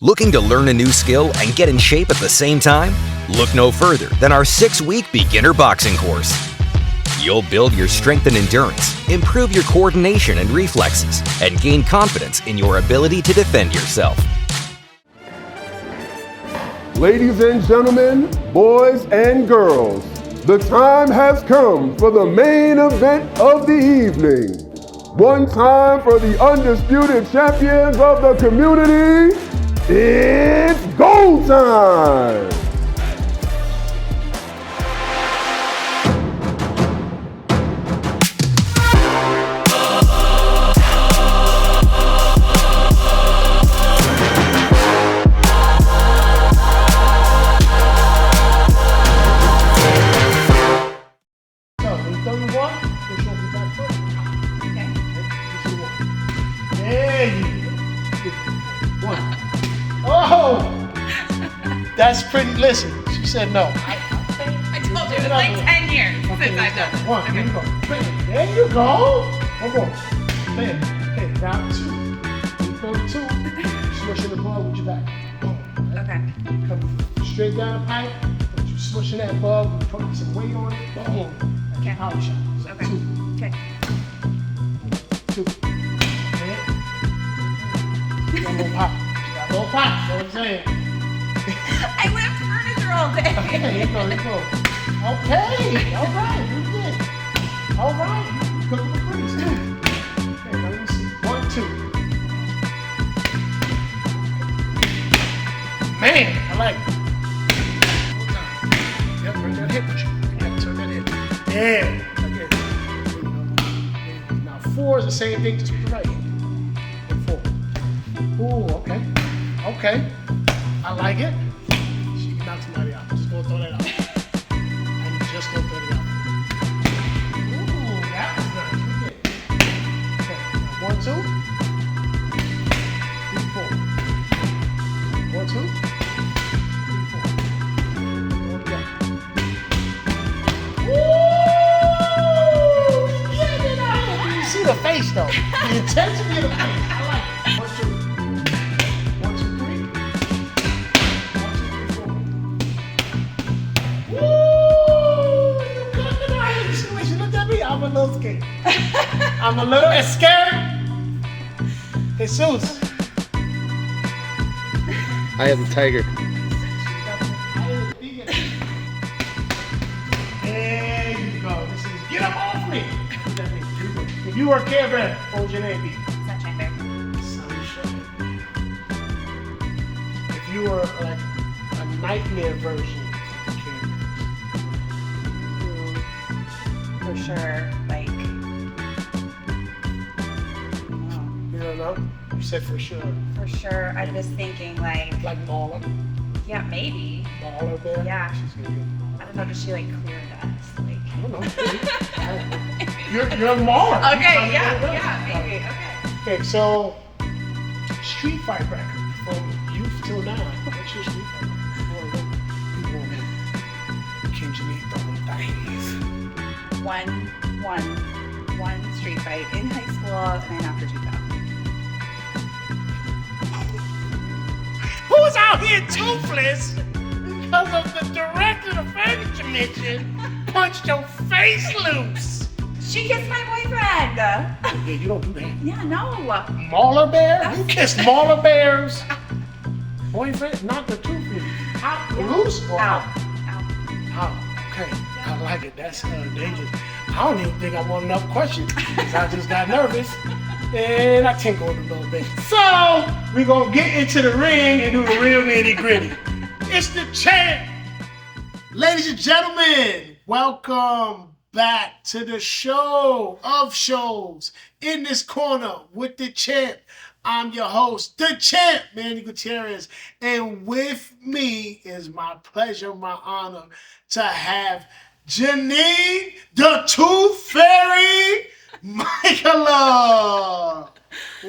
Looking to learn a new skill and get in shape at the same time? Look no further than our 6-week beginner boxing course. You'll build your strength and endurance, improve your coordination and reflexes, and gain confidence in your ability to defend yourself. Ladies and gentlemen, boys and girls, the time has come for the main event of the evening. One time for the undisputed champions of the community. It's go time! That's pretty. Listen, she said no. I told you, it's like 10 years since I've done this. One, here you go. There you go. One more. Man, okay, now two. You go two. Smushing the ball with your back. Boom. Okay. Come straight down the pipe. You smushing that ball, putting some weight on it. Boom. Okay. Power shot. So Okay. Two. Okay. Two. Man. You got a little pop. You got a little pop. You know what I'm saying? I lift furniture all day. Okay, here you go. Okay, all right, you did. All right, you cooking with grease too. Okay, now let me see. 1, 2. Man, I like it. One time. Yep, bring that hip with you. Yep, turn that hip. Yeah, okay. There you go. There you go. Now 4 is the same thing, just with the right hand. And 4. Ooh, okay. Okay. I like it. She can knock somebody out. Just gonna throw that out. I'm just gonna throw it out. Ooh, that was nice. We did it. Okay, now 1, 2, 3, 4. 1, 2, 3, 4. There we go. Ooh, yeah, get out of here. You see the face though. The intensity of the face. I like it. 1, 2. I'm a little scared. I'm a little scared. Jesus. I am the tiger. There you go. This is get up off me. What that mean? If you were a Care Bear, what would your name be? Sunshine Bear. Sunshine. If you were like a nightmare version of the Care Bears. For sure, like, You don't know? You said for sure. for sure, I'm just thinking Like Mauler. yeah, maybe. Mauler Bear. Yeah. She's gonna get I don't know, does she like clear dust? Like, I don't know. You're a Mauler. okay, yeah, maybe, okay. Okay, so street fight record from youth till now. What's your street fight record? Can Janean throw them things? One street fight in high school, and then after judo. Who's out here toothless because of the director of the furniture mission punched your face loose? She kissed my boyfriend. Yeah, you don't do that. Yeah, no. Mauler bear? You kiss Mauler bears? Boyfriend, not the tooth out, loose or out? Out. Okay, I like it. That's dangerous. I don't even think I want enough questions because I just got nervous and I tinkled a little bit. So we're gonna get into the ring and do the real nitty gritty. It's the champ. Ladies and gentlemen, welcome back to the show of shows. In this corner with the champ, I'm your host, the champ, Manny Gutierrez. And with me is my pleasure, my honor to have Janean, the Tooth Fairy Michalov.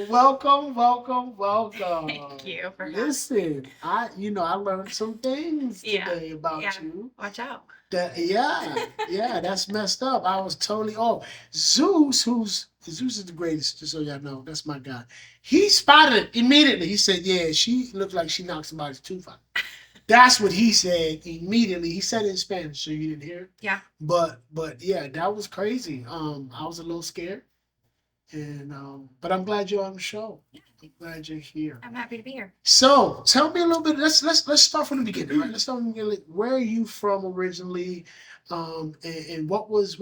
Welcome. Thank you for having me. Listen, I learned some things today about Yeah. you. Watch out. Yeah, that's messed up. I was totally off. Zeus is the greatest, just so y'all know. That's my guy. He spotted it immediately. He said, yeah, she looked like she knocked somebody's tooth out. That's what he said immediately. He said it in Spanish, so you didn't hear it. Yeah. But yeah, that was crazy. I was a little scared. And but I'm glad you're on the show. I'm glad you're here. I'm happy to be here. So tell me a little bit. Let's start from the beginning, right? Let's start from the beginning. Where are you from originally? And what was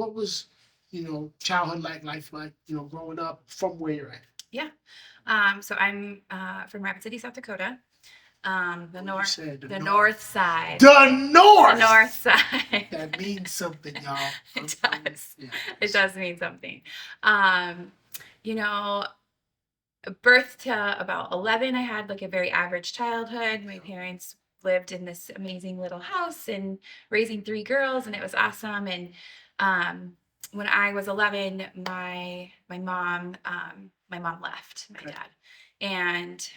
childhood life like, growing up from where you're at? Yeah. So I'm from Rapid City, South Dakota. The north side. The The north side. That means something, y'all. It does. Yeah. It does mean something. You know, birth to about 11, I had like a very average childhood. My parents lived in this amazing little house and raising 3 girls, and it was awesome. And when I was 11, my mom left my dad, and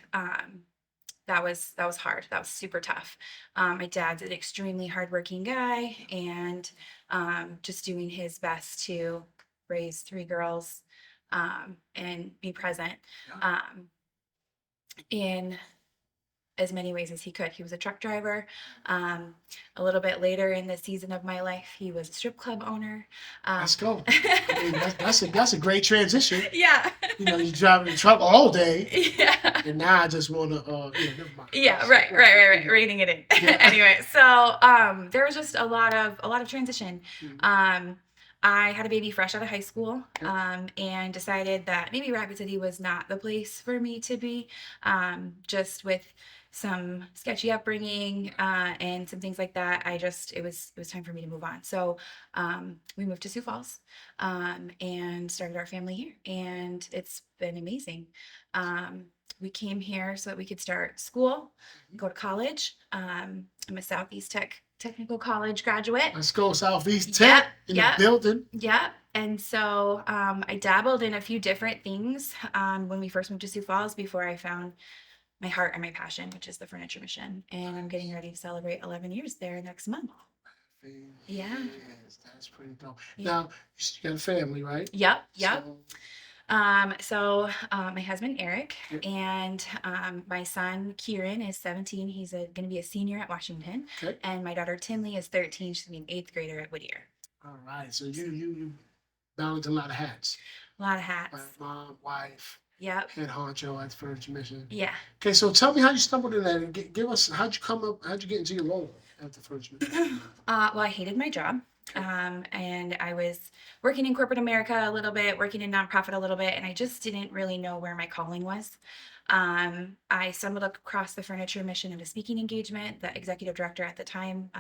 that was hard. That was super tough. My dad's an extremely hardworking guy, and just doing his best to raise 3 girls and be present in as many ways as he could. He was a truck driver. A little bit later in the season of my life, he was a strip club owner. Let's go. I mean, that's a great transition. Yeah. You're driving a truck all day. Yeah. And now I just want to, never mind. Yeah, right. Reining it in. Yeah. Anyway, so there was just a lot of transition. I had a baby fresh out of high school, and decided that maybe Rapid City was not the place for me to be, just with some sketchy upbringing and some things like that. It was time for me to move on. So we moved to Sioux Falls and started our family here, and it's been amazing. We came here so that we could start school, go to college. I'm a Southeast Technical College graduate. Let's go, Southeast Tech in the building. Yeah. And so I dabbled in a few different things when we first moved to Sioux Falls before I found my heart and my passion, which is the furniture mission. And I'm getting ready to celebrate 11 years there next month. Yeah. Yes, that's pretty dope. Yeah. Now, you got a family, right? Yep. So, My husband Eric and my son Kieran is 17. He's going to be a senior at Washington, and my daughter Tinley is 13. She's going to be an 8th grader at Whittier. All right, so you balance a lot of hats. A lot of hats. Like mom, wife. Yep. Head honcho at the furniture mission. Yeah. Okay, so tell me how you stumbled in that, and give us how'd you get into your role at the furniture mission? Well, I hated my job. And I was working in corporate America a little bit, working in nonprofit a little bit, and I just didn't really know where my calling was. I stumbled across the furniture mission at a speaking engagement. The executive director at the time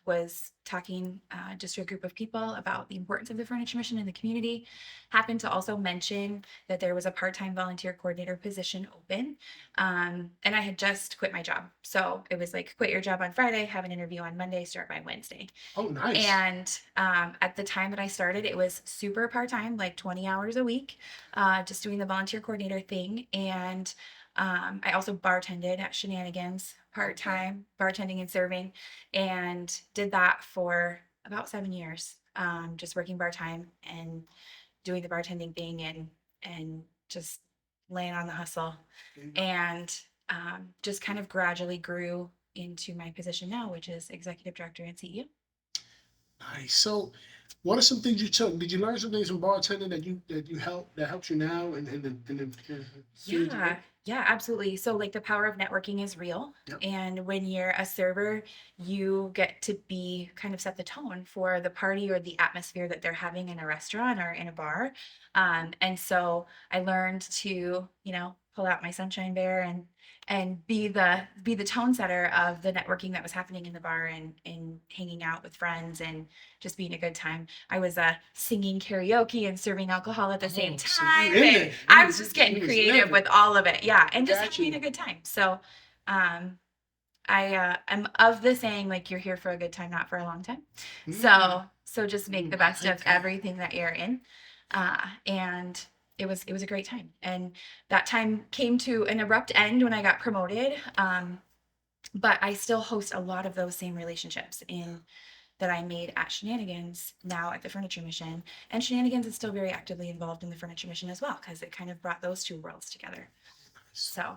was talking just to a group of people about the importance of the furniture mission in the community. Happened to also mention that there was a part-time volunteer coordinator position open. And I had just quit my job. So it was like, quit your job on Friday, have an interview on Monday, start by Wednesday. Oh, nice. And at the time that I started, it was super part-time, like 20 hours a week, just doing the volunteer coordinator thing. And I also bartended at Shenanigans part-time, bartending and serving, and did that for about 7 years, just working part-time and doing the bartending thing and just laying on the hustle. And just kind of gradually grew into my position now, which is executive director and CEO. Nice. So, what are some things you took? Did you learn some things from bartending that helps you now and Yeah, absolutely. So like the power of networking is real. Yep. And when you're a server, you get to be kind of set the tone for the party or the atmosphere that they're having in a restaurant or in a bar. And so I learned to, pull out my sunshine bear and be the tone setter of the networking that was happening in the bar and hanging out with friends and just being a good time. I was singing karaoke and serving alcohol at the same time. And I was just getting creative with all of it. Yeah. And just having a good time. So I am of the saying, like, you're here for a good time, not for a long time. So just make the best of everything that you're in. And it was a great time. And that time came to an abrupt end when I got promoted. But I still host a lot of those same relationships in that I made at Shenanigans now at the Furniture Mission. And Shenanigans is still very actively involved in the Furniture Mission as well, because it kind of brought those two worlds together. So.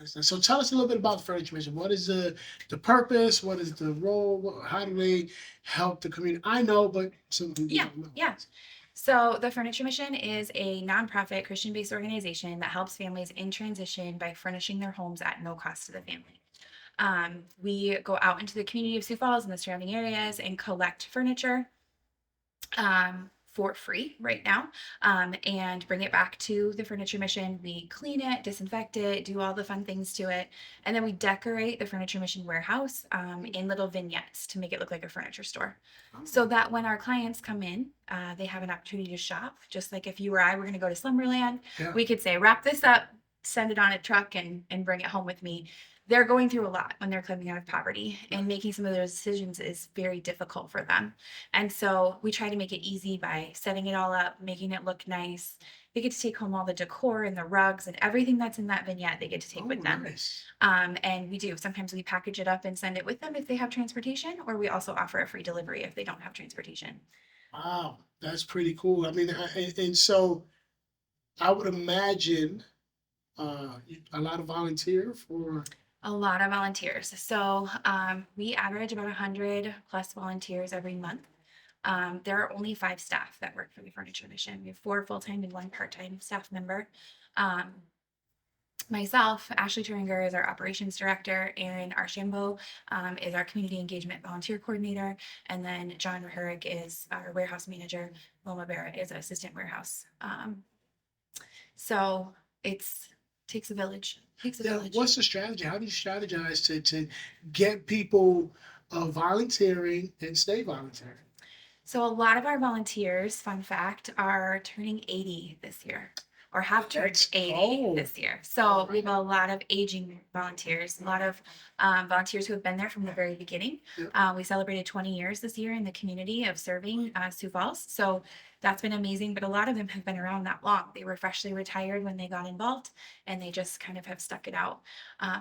So tell us a little bit about the Furniture Mission. What is the purpose? What is the role? How do they help the community? I know, but some people don't know. Yeah. So the Furniture Mission is a nonprofit Christian-based organization that helps families in transition by furnishing their homes at no cost to the family. We go out into the community of Sioux Falls and the surrounding areas and collect furniture for free right now, and bring it back to the Furniture Mission. We clean it, disinfect it, do all the fun things to it, and then we decorate the Furniture Mission warehouse in little vignettes to make it look like a furniture store, so that when our clients come in, they have an opportunity to shop. Just like if you or I were going to go to Slumberland, we could say, wrap this up, send it on a truck, and bring it home with me. They're going through a lot when they're coming out of poverty, and making some of those decisions is very difficult for them. And so we try to make it easy by setting it all up, making it look nice. They get to take home all the decor and the rugs and everything that's in that vignette they get to take with them. Nice. And we do. Sometimes we package it up and send it with them if they have transportation, or we also offer a free delivery if they don't have transportation. Wow, that's pretty cool. I mean, and so I would imagine a lot of volunteer for. A lot of volunteers. So we average about 100 plus volunteers every month. There are only 5 staff that work for the Furniture Mission. We have 4 full-time and 1 part-time staff member. Myself, Ashley Turinger, is our operations director. Aaron Archambault is our community engagement volunteer coordinator. And then John Rahurig is our warehouse manager. Wilma Barrett is assistant warehouse. So takes a village. What's the strategy? How do you strategize to get people volunteering and stay volunteering? So a lot of our volunteers, fun fact, are turning 80 this year, or have turned 80 this year. So we have a lot of aging volunteers, a lot of volunteers who have been there from the very beginning. We celebrated 20 years this year in the community of serving Sioux Falls. So that's been amazing, but a lot of them have been around that long. They were freshly retired when they got involved, and they just kind of have stuck it out.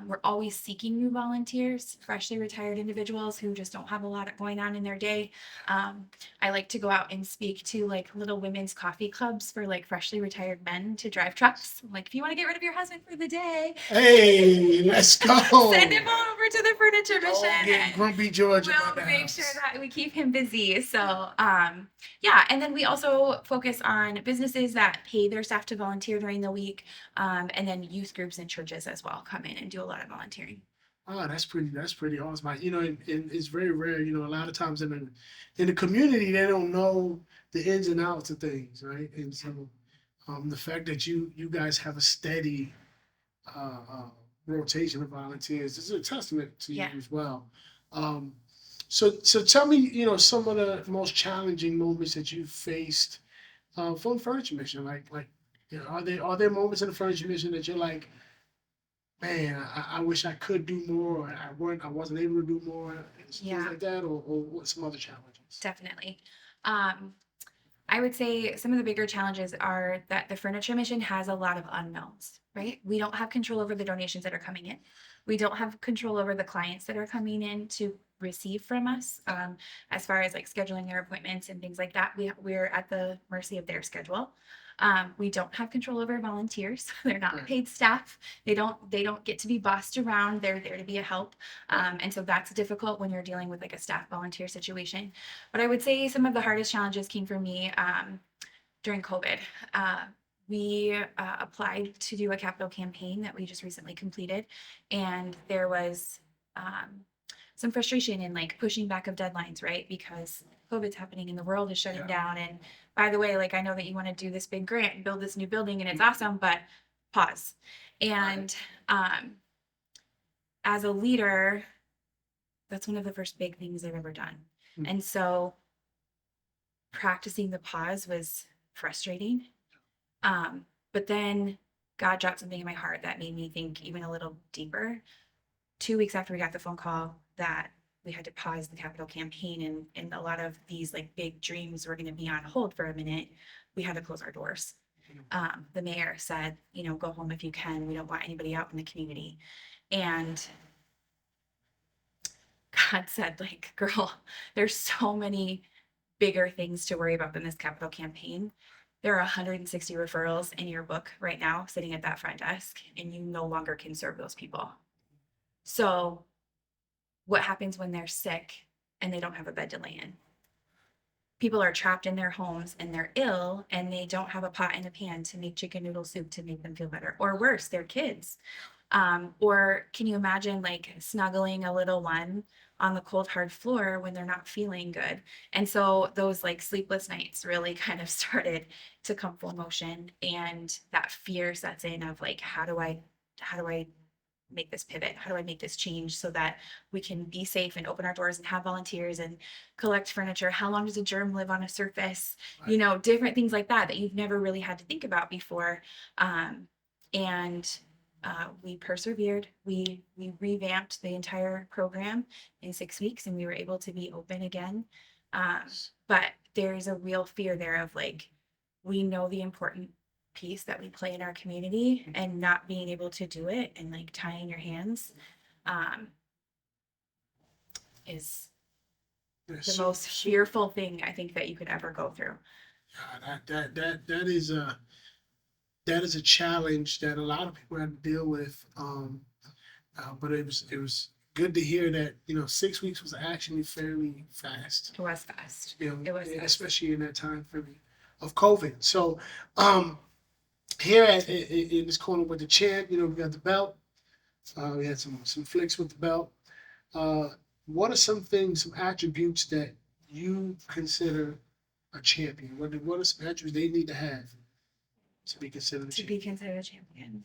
We're always seeking new volunteers, freshly retired individuals who just don't have a lot going on in their day. I like to go out and speak to like little women's coffee clubs for like freshly retired men to drive trucks. Like, if you want to get rid of your husband for the day, hey, let's go. Send him over to the Furniture Mission. Get Grumpy George. We'll make sure that we keep him busy. So, and then we also focus on businesses that pay their staff to volunteer during the week, and then youth groups and churches as well come in and do a lot of volunteering. Oh, that's pretty awesome. You know, and it's very rare. You know, a lot of times in the community, they don't know the ins and outs of things, right? And so, the fact that you guys have a steady rotation of volunteers is a testament to you as well. So tell me, you know, some of the most challenging moments that you faced from the Furniture Mission. Like, you know, are there moments in the Furniture Mission that you're like, man, I wish I could do more, or I wasn't able to do more, things like that, or what some other challenges? Definitely. I would say some of the bigger challenges are that the Furniture Mission has a lot of unknowns, right? We don't have control over the donations that are coming in. We don't have control over the clients that are coming in to receive from us, as far as like scheduling their appointments and things like that. We're at the mercy of their schedule. We don't have control over volunteers. They're not paid staff. They don't get to be bossed around. They're there to be a help. And so that's difficult when you're dealing with like a staff volunteer situation. But I would say some of the hardest challenges came for me during COVID. We applied to do a capital campaign that we just recently completed, and there was some frustration in like pushing back of deadlines, right? Because COVID's happening and the world is shutting down. And by the way, like, I know that you want to do this big grant and build this new building and it's awesome, but pause. And as a leader, that's one of the first big things I've ever done. And so practicing the pause was frustrating. But then God dropped something in my heart that made me think even a little deeper. 2 weeks after we got the phone call that we had to pause the capital campaign and a lot of these like big dreams were going to be on hold for a minute, we had to close our doors. The mayor said, you know, go home if you can. We don't want anybody out in the community. And God said, like, girl, there's so many bigger things to worry about than this capital campaign. There are 160 referrals in your book right now sitting at that front desk, and you no longer can serve those people. So what happens when they're sick and they don't have a bed to lay in? People are trapped in their homes and they're ill and they don't have a pot and a pan to make chicken noodle soup to make them feel better. Or worse, they're kids. Or can you imagine like snuggling a little one on the cold hard floor when they're not feeling good? And so those like sleepless nights really kind of started to come full motion, and that fear sets in of like, how do I make this pivot? How do I make this change so that we can be safe and open our doors and have volunteers and collect furniture? How long does a germ live on a surface? Right. You know, different things like that that you've never really had to think about before. And we persevered. We revamped the entire program in 6 weeks, and we were able to be open again. But there's a real fear there of like, we know the important piece that we play in our community, and not being able to do it and like tying your hands is the most fearful thing I think that you could ever go through. That is a challenge that a lot of people have to deal with. But it was good to hear that 6 weeks was actually fairly fast. It was fast. It was fast. Especially in that time frame of COVID. So here in this corner with the champ, we got the belt. We had some flicks with the belt. What are some attributes that you consider a champion? What are some attributes they need to have to be considered a champion?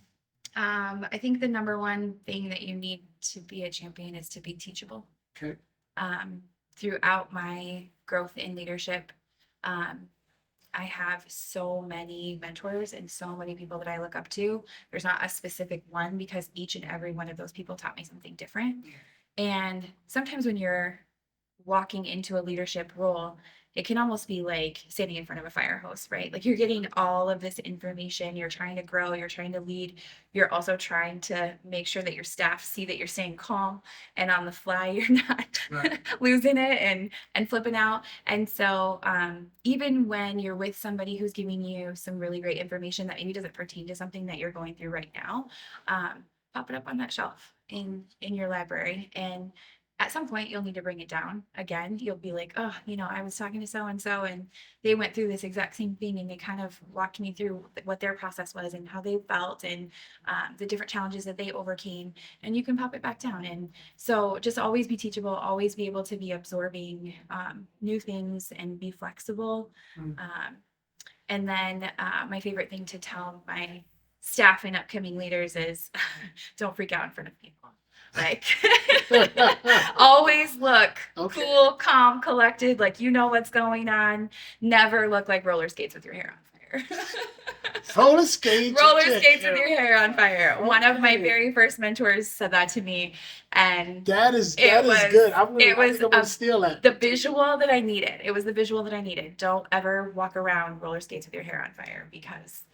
I think the number one thing that you need to be a champion is to be teachable. Okay. Throughout my growth in leadership, I have so many mentors and so many people that I look up to. There's not a specific one, because each and every one of those people taught me something different. And sometimes when you're walking into a leadership role, it can almost be like standing in front of a fire hose, right? Like, you're getting all of this information, you're trying to grow, you're trying to lead, you're also trying to make sure that your staff see that you're staying calm and on the fly, you're not losing it and flipping out. And so even when you're with somebody who's giving you some really great information that maybe doesn't pertain to something that you're going through right now, pop it up on that shelf in your library, and at some point you'll need to bring it down again. You'll be like, oh, I was talking to so-and-so and they went through this exact same thing, and they kind of walked me through what their process was and how they felt, and the different challenges that they overcame, and you can pop it back down. And so just always be teachable, always be able to be absorbing new things and be flexible. And then my favorite thing to tell my staff and upcoming leaders is don't freak out in front of people. Like, always look cool, calm, collected, like you know what's going on. Never look like roller skates with your hair on fire. Roller skates with your hair on fire. Okay. One of my very first mentors said that to me, and that is good. It was gonna steal that. The visual that I needed. It was the visual that I needed. Don't ever walk around roller skates with your hair on fire, because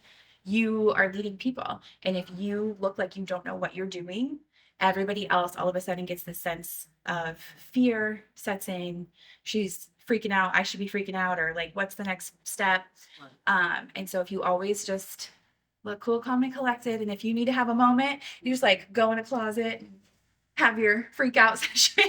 you are leading people, and if you look like you don't know what you're doing, everybody else all of a sudden gets this sense of fear sets in. She's freaking out. I should be freaking out, or like, what's the next step? Right. And so if you always just look cool, calm, and collected, and if you need to have a moment, you just like go in a closet, have your freak out session,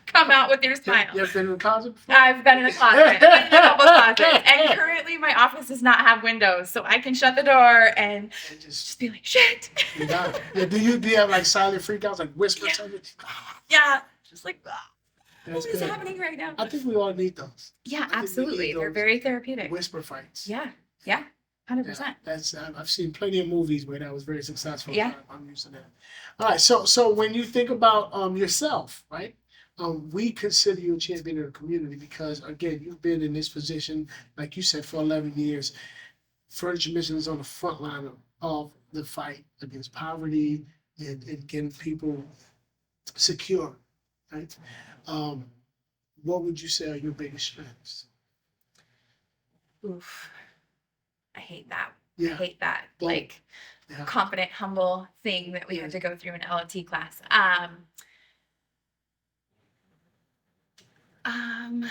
come out with your smile. You ever been in a closet before? I've been in a closet. I've been in a couple closets. And currently my office does not have windows, so I can shut the door and just be like, shit. Yeah. Do you have like silent freakouts, like whisper something? Yeah. Just like, what is happening right now? I think we all need those. Yeah, absolutely. They're very therapeutic. Whisper fights. Yeah. 100%. Yeah, I've seen plenty of movies where that was very successful. Yeah. I'm used to that. All right. So when you think about yourself, right? We consider you a champion of the community because, again, you've been in this position, like you said, for 11 years. Furniture Mission is on the front line of the fight against poverty and getting people secure, right? What would you say are your biggest strengths? Oof. I hate that. Yeah. I hate that. Confident, humble thing that we had to go through in LLT class. Um,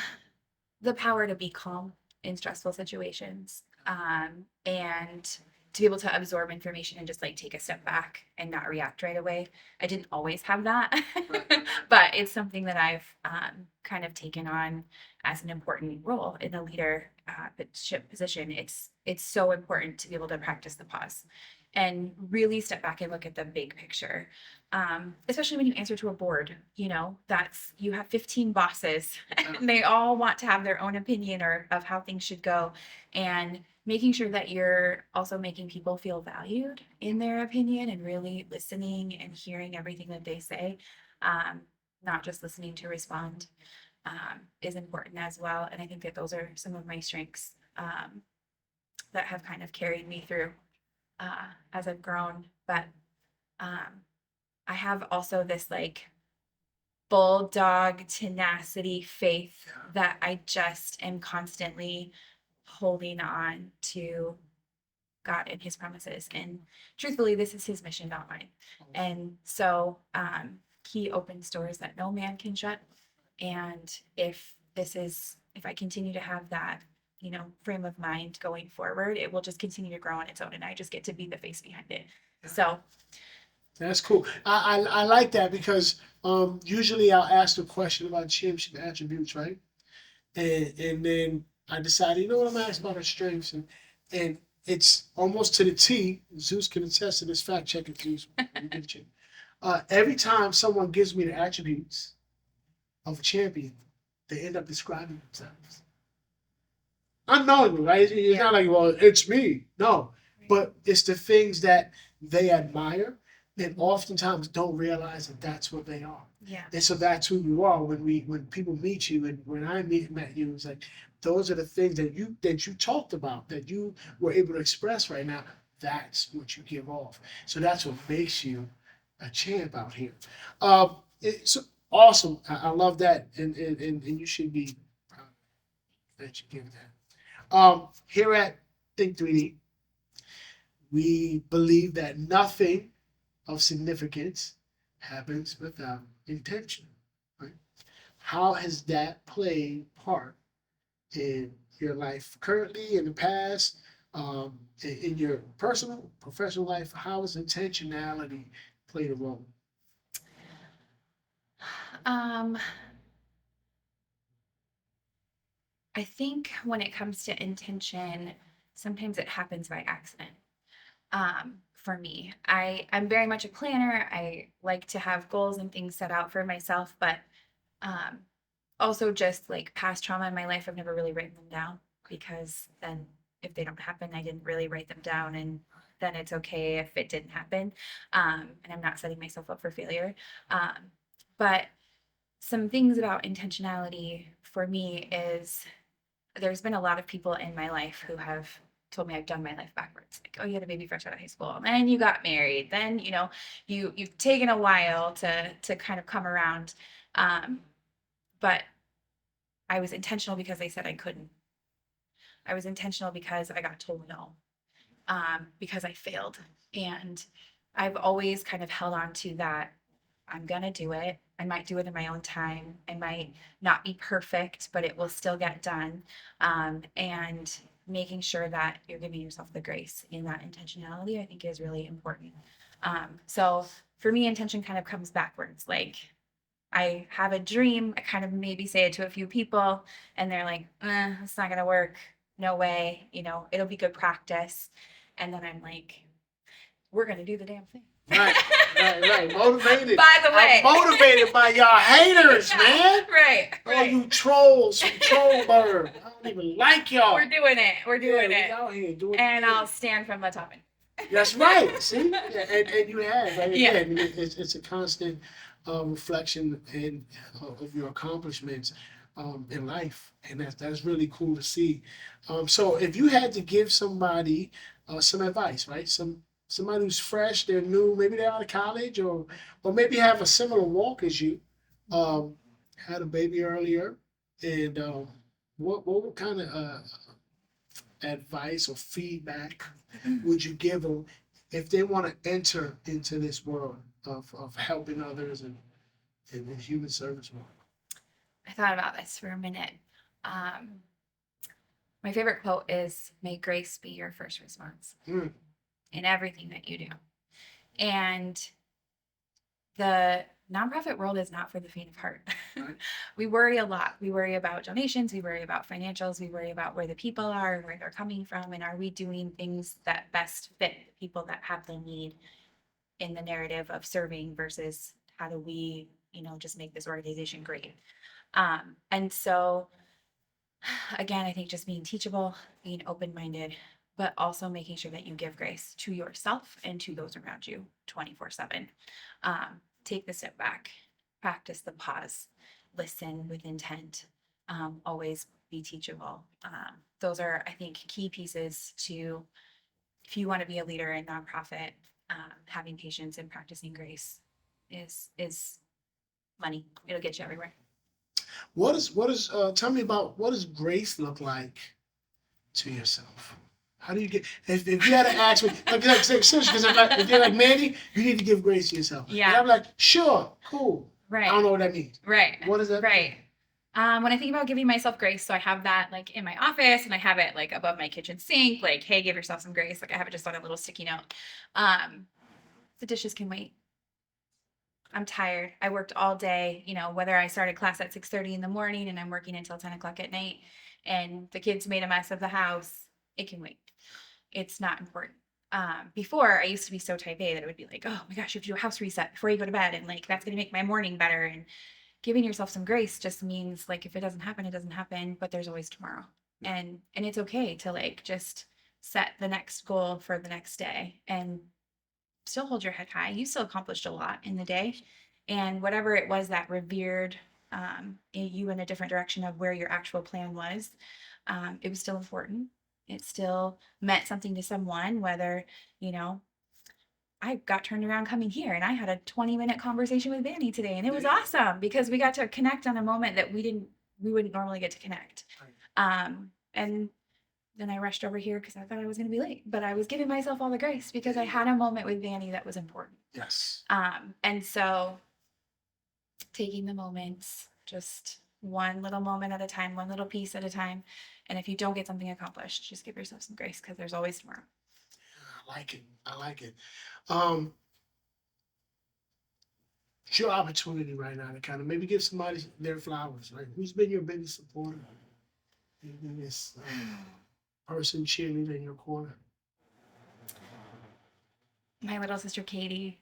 the power to be calm in stressful situations, and to be able to absorb information and just like take a step back and not react right away. I didn't always have that, but it's something that I've kind of taken on as an important role in a leadership position. It's so important to be able to practice the pause and really step back and look at the big picture, especially when you answer to a board. That's, you have 15 bosses and they all want to have their own opinion or of how things should go, and making sure that you're also making people feel valued in their opinion and really listening and hearing everything that they say, not just listening to respond, is important as well. And I think that those are some of my strengths, that have kind of carried me through as I've grown. But I have also this like bulldog tenacity faith that I just am constantly holding on to God and his promises. And truthfully, this is his mission, not mine. And so he opens doors that no man can shut. And if I continue to have that, frame of mind going forward, it will just continue to grow on its own. And I just get to be the face behind it. So That's cool. I like that because usually I'll ask the question about championship attributes, right? And then I decided, you know what, I'm gonna ask about her strengths, and it's almost to the T. Zeus can attest to this. Fact check it, Zeus. Every time someone gives me the attributes of a champion, they end up describing themselves. Unknowingly, right? It's not like, well, it's me. No, but it's the things that they admire and oftentimes don't realize that that's what they are. yeah. And so that's who you are when people meet you, and when I met you, it's like those are the things that you talked about, that you were able to express right now. That's what you give off. So that's what makes you a champ out here. It's awesome. I love that, and you should be proud that you give that. Here at Think 3D, we believe that nothing of significance happens without intention. Right? How has that played part in your life currently, in the past, in your personal, professional life? How has intentionality played a role? I think when it comes to intention, sometimes it happens by accident. For me, I'm very much a planner. I like to have goals and things set out for myself, but um, also just like past trauma in my life, I've never really written them down, because then if they don't happen, I didn't really write them down, and then it's okay if it didn't happen. And I'm not setting myself up for failure. But some things about intentionality for me is, there's been a lot of people in my life who have told me I've done my life backwards. Like, oh, you had a baby fresh out of high school, then you got married, then you've taken a while to kind of come around. But I was intentional because they said I couldn't. I was intentional because I got told no, because I failed. And I've always kind of held on to that. I'm gonna do it. I might do it in my own time. I might not be perfect, but it will still get done. And making sure that you're giving yourself the grace in that intentionality, I think, is really important. So for me, intention kind of comes backwards. Like, I have a dream, I kind of maybe say it to a few people, and they're like, it's not gonna work. No way, it'll be good practice. And then I'm like, we're gonna do the damn thing. Right. Motivated. By the way, I'm motivated by y'all haters, man. Right. All you trolls from Trollberg. I don't even like y'all. We're doing it. We're doing it. We out here doing and it. I'll stand from the top. That's right. See, and you have. Right? Yeah. Again, it's a constant reflection of your accomplishments in life, and that's really cool to see. So if you had to give somebody some advice, right? Somebody who's fresh, they're new, maybe they're out of college, or maybe have a similar walk as you, had a baby earlier, and what kind of advice or feedback would you give them if they want to enter into this world of helping others and human service work? I thought about this for a minute. Um, my favorite quote is, "May grace be your first response in everything that you do." And the nonprofit world is not for the faint of heart. Right. We worry a lot. We worry about donations. We worry about financials. We worry about where the people are, where they're coming from, and are we doing things that best fit the people that have the need in the narrative of serving versus how do we, just make this organization great. And so, again, I think just being teachable, being open-minded, but also making sure that you give grace to yourself and to those around you 24/7. Take the step back, practice the pause, listen with intent, always be teachable. Those are, I think, key pieces to, if you want to be a leader in nonprofit, having patience and practicing grace is money. It'll get you everywhere. Tell me about, what does grace look like to yourself? How do you get, if you had to ask me, seriously, because if you're like, Manny, you need to give grace to yourself. Yeah. And I'm like, sure, cool. Right. I don't know what that means. Right. What does that mean? Right. When I think about giving myself grace, so I have that like in my office and I have it like above my kitchen sink, like, hey, give yourself some grace. Like I have it just on a little sticky note. The dishes can wait. I'm tired. I worked all day, whether I started class at 6:30 in the morning and I'm working until 10 o'clock at night and the kids made a mess of the house, it can wait. It's not important. Before I used to be so type A that it would be like, oh my gosh, you have to do a house reset before you go to bed. And like, that's going to make my morning better. And giving yourself some grace just means like, if it doesn't happen, it doesn't happen, but there's always tomorrow. And it's okay to like, just set the next goal for the next day and still hold your head high. You still accomplished a lot in the day. And whatever it was that revered you in a different direction of where your actual plan was, it was still important. It still meant something to someone, whether, I got turned around coming here and I had a 20-minute conversation with Manny today. And it was awesome because we got to connect on a moment that we wouldn't normally get to connect. And then I rushed over here because I thought I was going to be late, but I was giving myself all the grace because I had a moment with Manny that was important. Yes. And so taking the moments, just one little moment at a time, one little piece at a time. And if you don't get something accomplished, just give yourself some grace because there's always tomorrow. I like it. It's your opportunity right now to kind of maybe give somebody their flowers, right? Who's been your biggest supporter? Your biggest person cheerleader in your corner? My little sister Katie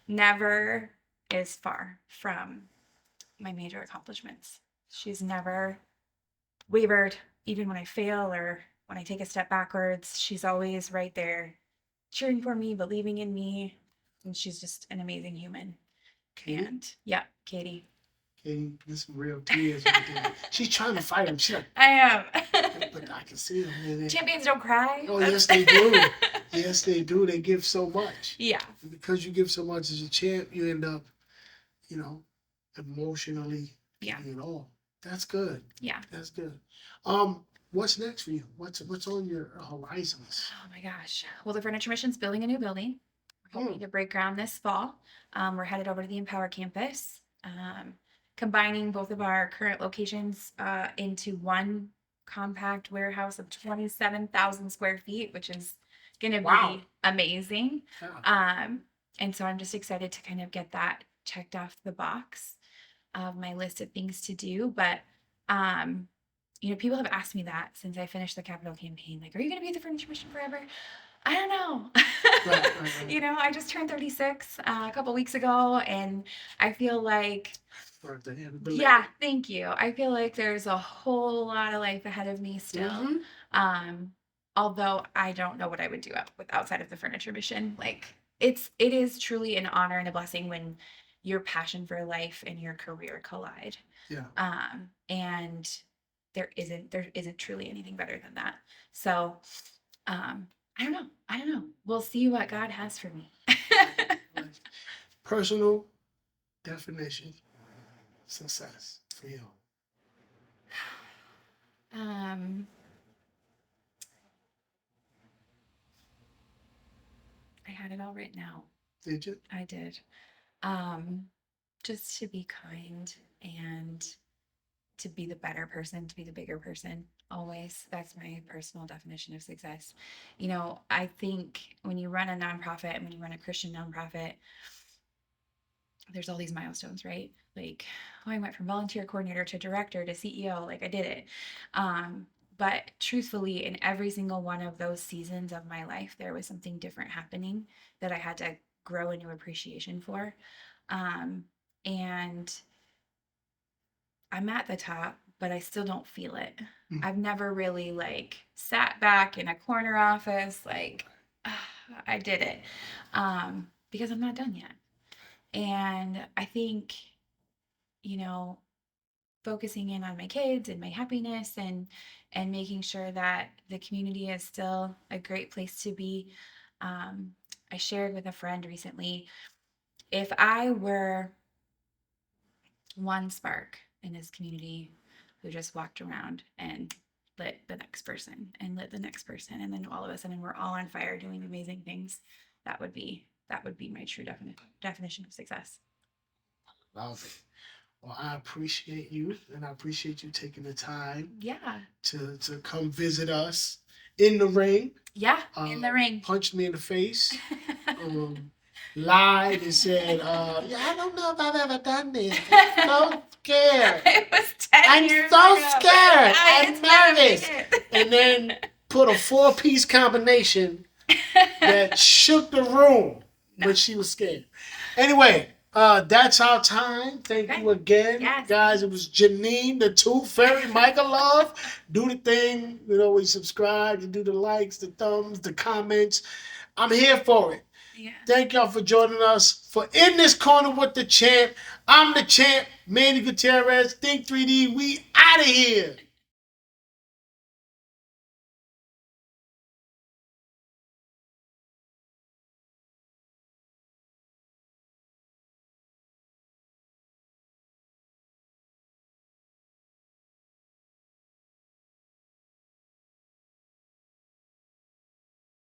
never is far from my major accomplishments. She's never wavered, even when I fail or when I take a step backwards. She's always right there cheering for me, believing in me. And she's just an amazing human. Katie? And yeah, Katie. Katie, there's some real tears right there. She's trying to fight him. She's like, I am. but I can see them. Champions don't cry. Oh, yes, they do. Yes, they do. They give so much. Yeah. And because you give so much as a champ, you end up, emotionally giving it all. That's good. Yeah. That's good. What's next for you? What's on your horizons? Oh my gosh. Well, the Furniture Mission's building a new building. We're hoping to break ground this fall. We're headed over to the Empower campus, combining both of our current locations into one compact warehouse of 27,000 square feet, which is going to be amazing. Yeah. And so I'm just excited to kind of get that checked off the box of my list of things to do. But people have asked me that since I finished the capital campaign. Like, are you going to be at the Furniture Mission forever? I don't know. Right. I just turned 36 a couple weeks ago, and I feel like, yeah, thank you. I feel like there's a whole lot of life ahead of me still. Although I don't know what I would do outside of the Furniture Mission. Like, it is truly an honor and a blessing when your passion for life and your career collide. Yeah. And there isn't truly anything better than that. So, I don't know. We'll see what God has for me. Personal definition success for you. I had it all written out. Did you? I did. Just to be kind and to be the better person, to be the bigger person. Always. That's my personal definition of success. I think when you run a nonprofit and when you run a Christian nonprofit, there's all these milestones, right? Like, I went from volunteer coordinator to director to CEO. Like, I did it. But truthfully, in every single one of those seasons of my life, there was something different happening that I had to grow a new appreciation for. And I'm at the top, but I still don't feel it. I've never really like sat back in a corner office like, I did it, because I'm not done yet. And I think, focusing in on my kids and my happiness and making sure that the community is still a great place to be. I shared with a friend recently, if I were one spark in this community who just walked around and lit the next person and lit the next person, and then all of a sudden we're all on fire doing amazing things, that would be my true definition of success. Love it. Well, I appreciate you, and I appreciate you taking the time to come visit us in the ring. Yeah, in the ring. Punched me in the face. Lied and said, I don't know if I've ever done this. I'm so scared. It was 10 years so ago. scared. I'm nervous. And then put a 4-piece combination that shook the room, but she was scared. Anyway, that's our time. Thank you again. Yes. Guys, it was Janean, the Tooth Fairy Michalov. Do the thing. We subscribe. You do the likes, the thumbs, the comments. I'm here for it. Yeah. Thank y'all for joining us for In This Corner with the Champ. I'm the champ, Manny Gutierrez. Think 3D. We out of here.